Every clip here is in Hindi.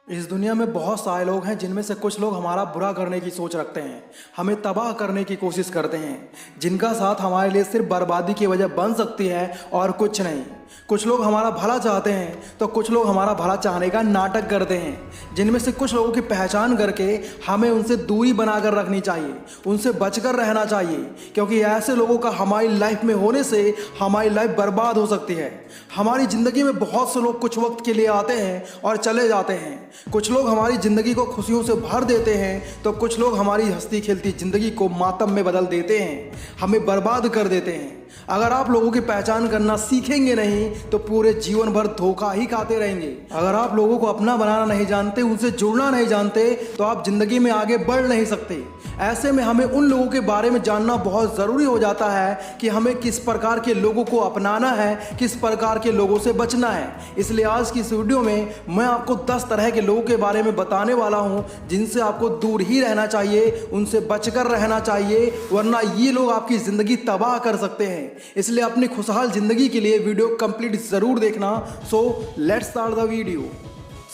इस दुनिया में बहुत सारे लोग हैं जिनमें से कुछ लोग हमारा बुरा करने की सोच रखते हैं, हमें तबाह करने की कोशिश करते हैं, जिनका साथ हमारे लिए सिर्फ बर्बादी की वजह बन सकती है और कुछ नहीं। कुछ लोग हमारा भला चाहते हैं तो कुछ लोग हमारा भला चाहने का नाटक करते हैं, जिनमें से कुछ लोगों की पहचान करके हमें उनसे दूरी बनाकर रखनी चाहिए, उनसे बचकर रहना चाहिए, क्योंकि ऐसे लोगों का हमारी लाइफ में होने से हमारी लाइफ बर्बाद हो सकती है। हमारी ज़िंदगी में बहुत से लोग कुछ वक्त के लिए आते हैं और चले जाते हैं। कुछ लोग हमारी ज़िंदगी को खुशियों से भर देते हैं तो कुछ लोग हमारी हंसती खेलती ज़िंदगी को मातम में बदल देते हैं, हमें बर्बाद कर देते हैं। अगर आप लोगों की पहचान करना सीखेंगे नहीं तो पूरे जीवन भर धोखा ही खाते रहेंगे। अगर आप लोगों को अपना बनाना नहीं जानते, उनसे जुड़ना नहीं जानते, तो आप जिंदगी में आगे बढ़ नहीं सकते। ऐसे में हमें उन लोगों के बारे में जानना बहुत ज़रूरी हो जाता है कि हमें किस प्रकार के लोगों को अपनाना है, किस प्रकार के लोगों से बचना है। इसलिए आज की इस वीडियो में मैं आपको 10 तरह के लोगों के बारे में बताने वाला हूं जिनसे आपको दूर ही रहना चाहिए, उनसे बचकर रहना चाहिए, वरना ये लोग आपकी ज़िंदगी तबाह कर सकते हैं। इसलिए अपनी खुशहाल ज़िंदगी के लिए वीडियो कंप्लीट ज़रूर देखना। So let's start the video.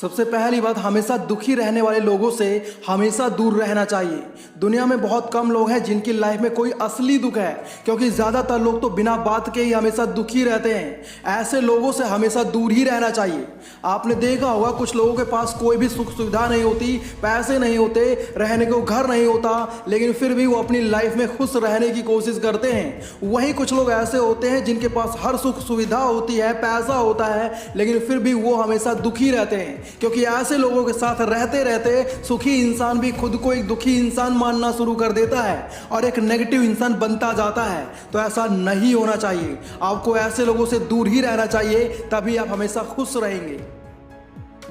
सबसे पहली बात, हमेशा दुखी रहने वाले लोगों से हमेशा दूर रहना चाहिए। दुनिया में बहुत कम लोग हैं जिनकी लाइफ में कोई असली दुख है, क्योंकि ज़्यादातर लोग तो बिना बात के ही हमेशा दुखी रहते हैं। ऐसे लोगों से हमेशा दूर ही रहना चाहिए। आपने देखा होगा कुछ लोगों के पास कोई भी सुख सुविधा नहीं होती, पैसे नहीं होते, रहने को घर नहीं होता, लेकिन फिर भी वो अपनी लाइफ में खुश रहने की कोशिश करते हैं। वहीं कुछ लोग ऐसे होते हैं जिनके पास हर सुख सुविधा होती है, पैसा होता है, लेकिन फिर भी वो हमेशा दुखी रहते हैं, क्योंकि ऐसे लोगों के साथ रहते रहते सुखी इंसान भी खुद को एक दुखी इंसान मानना शुरू कर देता है और एक नेगेटिव इंसान बनता जाता है। तो ऐसा नहीं होना चाहिए। आपको ऐसे लोगों से दूर ही रहना चाहिए, तभी आप हमेशा खुश रहेंगे।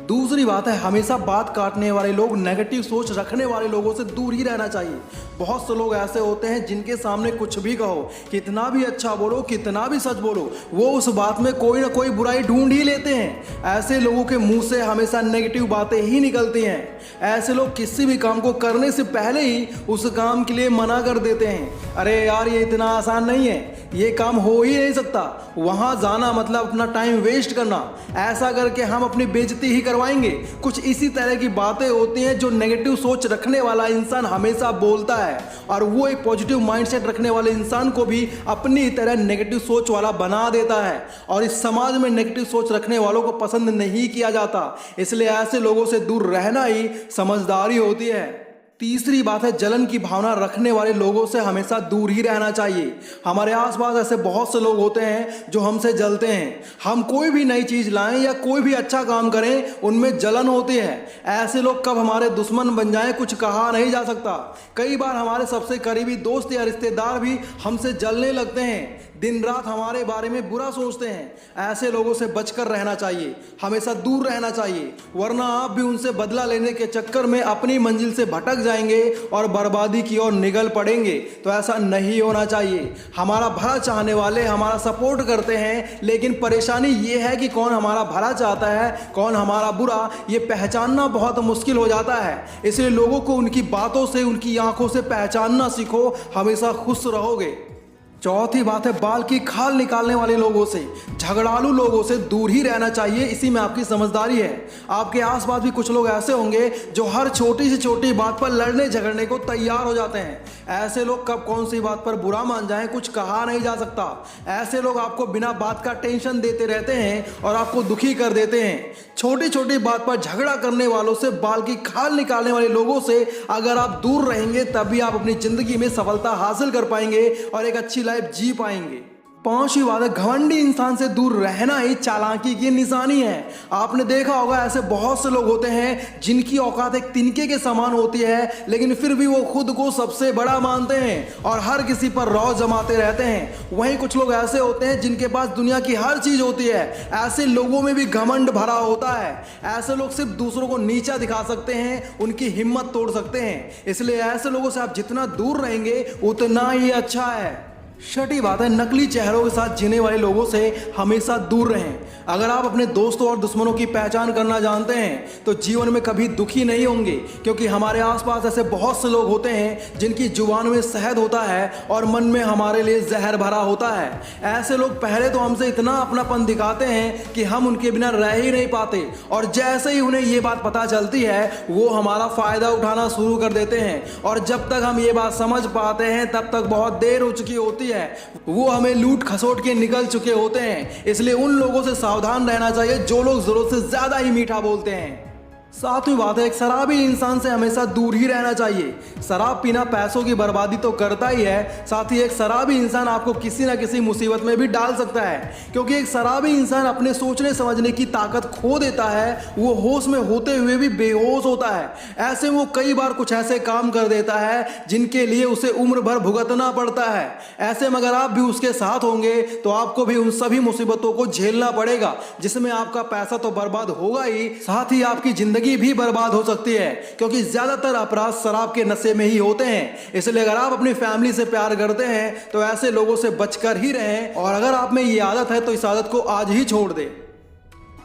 दूसरी बात है, हमेशा बात काटने वाले लोग, नेगेटिव सोच रखने वाले लोगों से दूर ही रहना चाहिए। बहुत से लोग ऐसे होते हैं जिनके सामने कुछ भी कहो, कितना भी अच्छा बोलो, कितना भी सच बोलो, वो उस बात में कोई ना कोई बुराई ढूंढ ही लेते हैं। ऐसे लोगों के मुंह से हमेशा नेगेटिव बातें ही निकलती हैं। ऐसे लोग किसी भी काम को करने से पहले ही उस काम के लिए मना कर देते हैं। अरे यार, ये इतना आसान नहीं है, ये काम हो ही नहीं सकता, वहां जाना मतलब अपना टाइम वेस्ट करना, ऐसा करके हम अपनी बेइज्जती ही करवाएंगे। कुछ इसी तरह की बातें होती हैं जो नेगेटिव सोच रखने वाला इंसान हमेशा बोलता है, और वो एक पॉजिटिव माइंडसेट रखने वाले इंसान को भी अपनी तरह नेगेटिव सोच वाला बना देता है। और इस समाज में नेगेटिव सोच रखने वालों को पसंद नहीं किया जाता, इसलिए ऐसे लोगों से दूर रहना ही समझदारी होती है। तीसरी बात है, जलन की भावना रखने वाले लोगों से हमेशा दूर ही रहना चाहिए। हमारे आसपास ऐसे बहुत से लोग होते हैं जो हमसे जलते हैं। हम कोई भी नई चीज़ लाएं या कोई भी अच्छा काम करें, उनमें जलन होती है। ऐसे लोग कब हमारे दुश्मन बन जाएं कुछ कहा नहीं जा सकता। कई बार हमारे सबसे करीबी दोस्त या रिश्तेदार भी हमसे जलने लगते हैं, दिन रात हमारे बारे में बुरा सोचते हैं। ऐसे लोगों से बचकर रहना चाहिए, हमेशा दूर रहना चाहिए, वरना आप भी उनसे बदला लेने के चक्कर में अपनी मंजिल से भटक जाएंगे और बर्बादी की ओर निगल पड़ेंगे। तो ऐसा नहीं होना चाहिए। हमारा भला चाहने वाले हमारा सपोर्ट करते हैं, लेकिन परेशानी ये है कि कौन हमारा भला चाहता है, कौन हमारा बुरा, ये पहचानना बहुत मुश्किल हो जाता है। इसलिए लोगों को उनकी बातों से, उनकी आंखों से पहचानना सीखो, हमेशा खुश रहोगे। चौथी बात है, बाल की खाल निकालने वाले लोगों से, झगड़ालू लोगों से दूर ही रहना चाहिए। इसी में आपकी समझदारी है। आपके आसपास भी कुछ लोग ऐसे होंगे जो हर छोटी से छोटी बात पर लड़ने झगड़ने को तैयार हो जाते हैं। ऐसे लोग कब कौन सी बात पर बुरा मान जाएं कुछ कहा नहीं जा सकता। ऐसे लोग आपको बिना बात का टेंशन देते रहते हैं और आपको दुखी कर देते हैं। छोटी छोटी बात पर झगड़ा करने वालों से, बाल की खाल निकालने वाले लोगों से अगर आप दूर रहेंगे, तभी आप अपनी जिंदगी में सफलता हासिल कर पाएंगे और एक अच्छी लाइफ जी पाएंगे। पांचवी बात है, घमंडी इंसान से दूर रहना ही चालाकी की निशानी है। आपने देखा होगा ऐसे बहुत से लोग होते हैं जिनकी औकात एक तिनके के समान होती है, लेकिन फिर भी वो खुद को सबसे बड़ा मानते हैं और हर किसी पर रौ जमाते रहते हैं। वहीं कुछ लोग ऐसे होते हैं जिनके पास दुनिया की हर चीज होती है। ऐसे लोगों में भी घमंड भरा होता है। ऐसे लोग सिर्फ दूसरों को नीचा दिखा सकते हैं, उनकी हिम्मत तोड़ सकते हैं। इसलिए ऐसे लोगों से आप जितना दूर रहेंगे उतना ही अच्छा है। छठी बात है, नकली चेहरों के साथ जीने वाले लोगों से हमेशा दूर रहें। अगर आप अपने दोस्तों और दुश्मनों की पहचान करना जानते हैं तो जीवन में कभी दुखी नहीं होंगे, क्योंकि हमारे आसपास ऐसे बहुत से लोग होते हैं जिनकी जुबान में शहद होता है और मन में हमारे लिए जहर भरा होता है। ऐसे लोग पहले तो हमसे इतना अपनापन दिखाते हैं कि हम उनके बिना रह ही नहीं पाते, और जैसे ही उन्हें ये बात पता चलती है वो हमारा फायदा उठाना शुरू कर देते हैं, और जब तक हम ये बात समझ पाते हैं तब तक बहुत देर हो चुकी होती है। वो हमें लूट खसोट के निकल चुके होते हैं। इसलिए उन लोगों से सावधान रहना चाहिए जो लोग जरूरत से ज्यादा ही मीठा बोलते हैं। सातवीं बात है, एक शराबी इंसान से हमेशा दूर ही रहना चाहिए। शराब पीना पैसों की बर्बादी तो करता ही है, साथ ही एक शराबी इंसान आपको किसी ना किसी मुसीबत में भी डाल सकता है, क्योंकि एक शराबी इंसान अपने सोचने समझने की ताकत खो देता है। वो होश में होते हुए भी बेहोश होता है। ऐसे वो कई बार कुछ ऐसे काम कर देता है जिनके लिए उसे उम्र भर भुगतना पड़ता है। ऐसे में अगर आप भी उसके साथ होंगे तो आपको भी उन सभी मुसीबतों को झेलना पड़ेगा, जिसमें आपका पैसा तो बर्बाद होगा ही, साथ ही आपकी जिंदगी भी बर्बाद हो सकती है, क्योंकि ज्यादातर अपराध शराब के नशे में ही होते हैं। इसलिए अगर आप अपनी फैमिली से प्यार करते हैं तो ऐसे लोगों से बचकर ही रहें, और अगर आप में ये आदत है तो इस आदत को आज ही छोड़ दें।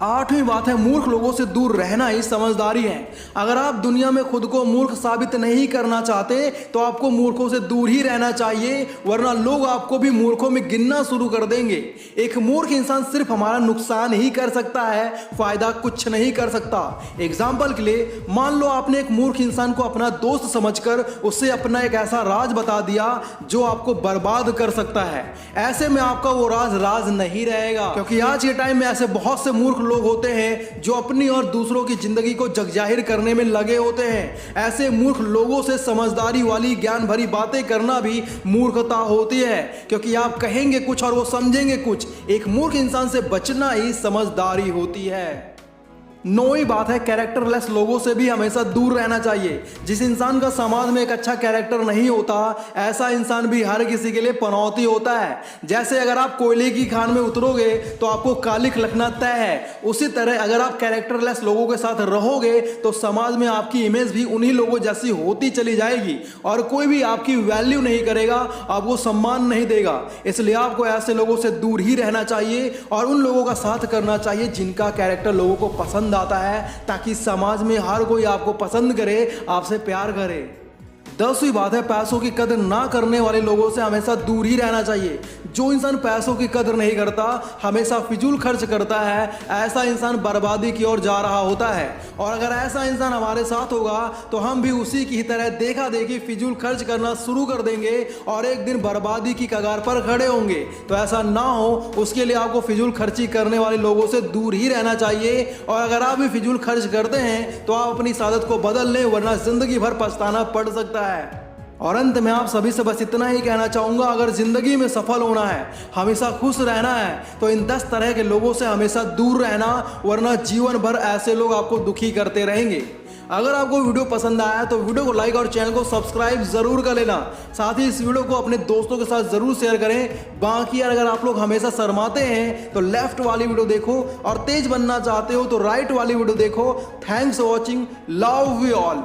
आठवीं बात है, मूर्ख लोगों से दूर रहना ही समझदारी है। अगर आप दुनिया में खुद को मूर्ख साबित नहीं करना चाहते तो आपको मूर्खों से दूर ही रहना चाहिए, वरना लोग आपको भी मूर्खों में गिनना शुरू कर देंगे। एक मूर्ख इंसान सिर्फ हमारा नुकसान ही कर सकता है, फायदा कुछ नहीं कर सकता। एग्जाम्पल के लिए, मान लो आपने एक मूर्ख इंसान को अपना दोस्त समझकर उससे अपना एक ऐसा राज बता दिया जो आपको बर्बाद कर सकता है। ऐसे में आपका वो राज नहीं रहेगा, क्योंकि आज के टाइम में ऐसे बहुत से मूर्ख लोग होते हैं जो अपनी और दूसरों की जिंदगी को जगजाहिर करने में लगे होते हैं। ऐसे मूर्ख लोगों से समझदारी वाली ज्ञान भरी बातें करना भी मूर्खता होती है, क्योंकि आप कहेंगे कुछ और वो समझेंगे कुछ। एक मूर्ख इंसान से बचना ही समझदारी होती है। नौवीं बात है, कैरेक्टरलेस लोगों से भी हमेशा दूर रहना चाहिए। जिस इंसान का समाज में एक अच्छा कैरेक्टर नहीं होता, ऐसा इंसान भी हर किसी के लिए पनौती होता है। जैसे अगर आप कोयले की खान में उतरोगे तो आपको कालिख लगना तय है, उसी तरह अगर आप कैरेक्टरलेस लोगों के साथ रहोगे तो समाज में आपकी इमेज भी उन्हीं लोगों जैसी होती चली जाएगी, और कोई भी आपकी वैल्यू नहीं करेगा, आपको सम्मान नहीं देगा। इसलिए आपको ऐसे लोगों से दूर ही रहना चाहिए और उन लोगों का साथ करना चाहिए जिनका कैरेक्टर लोगों को पसंद आता है, ताकि समाज में हर कोई आपको पसंद करे, आपसे प्यार करे। 10वीं बात है, पैसों की कदर ना करने वाले लोगों से हमेशा दूर ही रहना चाहिए। जो इंसान पैसों की कदर नहीं करता, हमेशा फिजूल खर्च करता है, ऐसा इंसान बर्बादी की ओर जा रहा होता है। और अगर ऐसा इंसान हमारे साथ होगा तो हम भी उसी की तरह देखा देखी फिजूल खर्च करना शुरू कर देंगे और एक दिन बर्बादी की कगार पर खड़े होंगे। तो ऐसा ना हो, उसके लिए आपको फिजूल खर्ची करने वाले लोगों से दूर ही रहना चाहिए। और अगर आप भी फिजूल खर्च करते हैं तो आप अपनी इस आदत को बदल लें, वरना जिंदगी भर पछताना पड़ सकता है। और अंत में आप सभी से बस इतना ही कहना चाहूंगा, अगर जिंदगी में सफल होना है, हमेशा खुश रहना है, तो इन 10 तरह के लोगों से हमेशा दूर रहना, वरना जीवन भर ऐसे लोग आपको दुखी करते रहेंगे। अगर आपको वीडियो पसंद आया तो वीडियो को लाइक और चैनल को सब्सक्राइब जरूर कर लेना। साथ ही इस वीडियो को अपने दोस्तों के साथ जरूर शेयर करें। बाकी अगर आप लोग हमेशा शर्माते हैं तो लेफ्ट वाली वीडियो देखो, और तेज बनना चाहते हो तो राइट वाली वीडियो देखो। Thanks for watching, love you all.